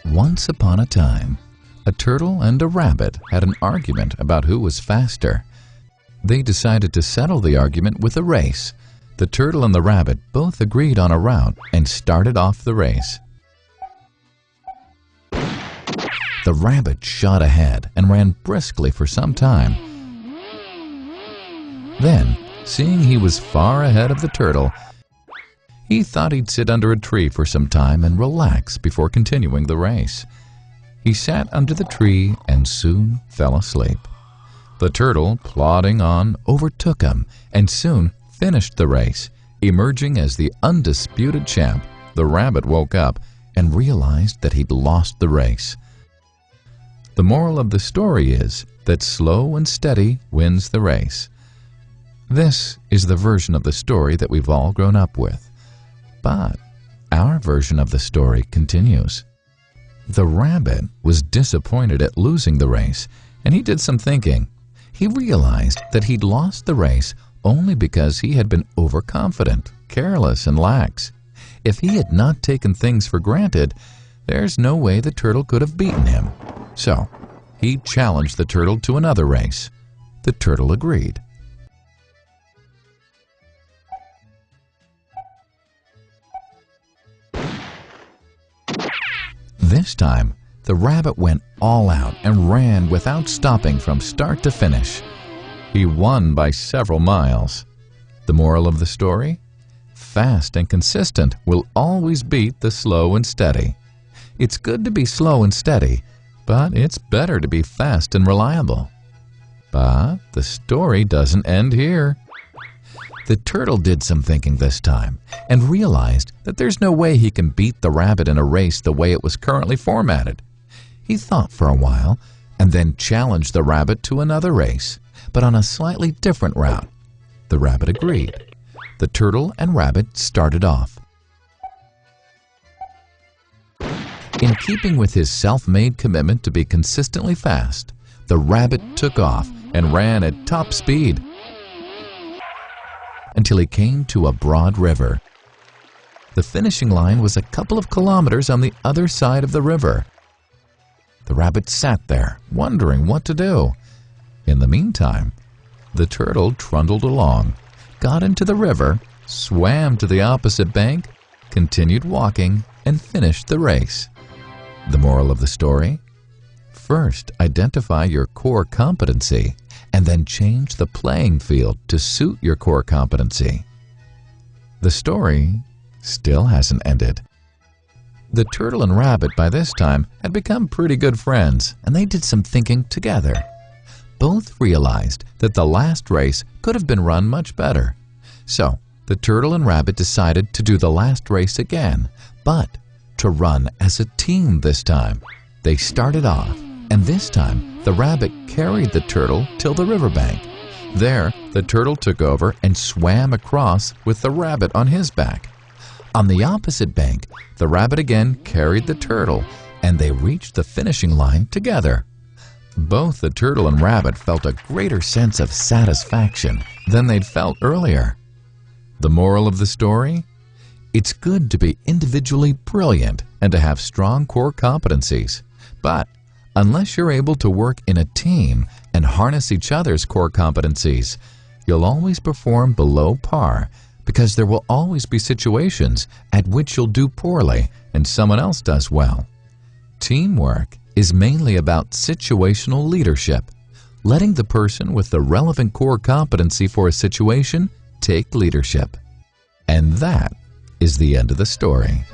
Once upon a time, a turtle and a rabbit had an argument about who was faster. They decided to settle the argument with a race. The turtle and the rabbit both agreed on a route and started off the race. The rabbit shot ahead and ran briskly for some time. Then, seeing he was far ahead of the turtle, he thought he'd sit under a tree for some time and relax before continuing the race. He sat under the tree and soon fell asleep. The turtle, plodding on, overtook him and soon finished the race. Emerging as the undisputed champ, the rabbit woke up and realized that he'd lost the race. The moral of the story is that slow and steady wins the race. This is the version of the story that we've all grown up with. But our version of the story continues. The rabbit was disappointed at losing the race, and he did some thinking. He realized that he'd lost the race only because he had been overconfident, careless, and lax. If he had not taken things for granted, there's no way the turtle could have beaten him. So, he challenged the turtle to another race. The turtle agreed. This time, the rabbit went all out and ran without stopping from start to finish. He won by several miles. The moral of the story? Fast and consistent will always beat the slow and steady. It's good to be slow and steady, but it's better to be fast and reliable. But the story doesn't end here. The turtle did some thinking this time and realized that there's no way he can beat the rabbit in a race the way it was currently formatted. He thought for a while and then challenged the rabbit to another race, but on a slightly different route. The rabbit agreed. The turtle and rabbit started off. In keeping with his self-made commitment to be consistently fast, the rabbit took off and ran at top speed until he came to a broad river. The finishing line was a couple of kilometers on the other side of the river. The rabbit sat there, wondering what to do. In the meantime, the turtle trundled along, got into the river, swam to the opposite bank, continued walking, and finished the race. The moral of the story? First, identify your core competency, and then change the playing field to suit your core competency. The story still hasn't ended. The turtle and rabbit by this time had become pretty good friends, and they did some thinking together. Both realized that the last race could have been run much better. So, the turtle and rabbit decided to do the last race again, but to run as a team this time. They started off, and this time the rabbit carried the turtle till the riverbank. There, the turtle took over and swam across with the rabbit on his back. On the opposite bank, the rabbit again carried the turtle, and they reached the finishing line together. Both the turtle and rabbit felt a greater sense of satisfaction than they'd felt earlier. The moral of the story? It's good to be individually brilliant and to have strong core competencies, but unless you're able to work in a team and harness each other's core competencies, you'll always perform below par because there will always be situations at which you'll do poorly and someone else does well. Teamwork is mainly about situational leadership, letting the person with the relevant core competency for a situation take leadership. And that is the end of the story.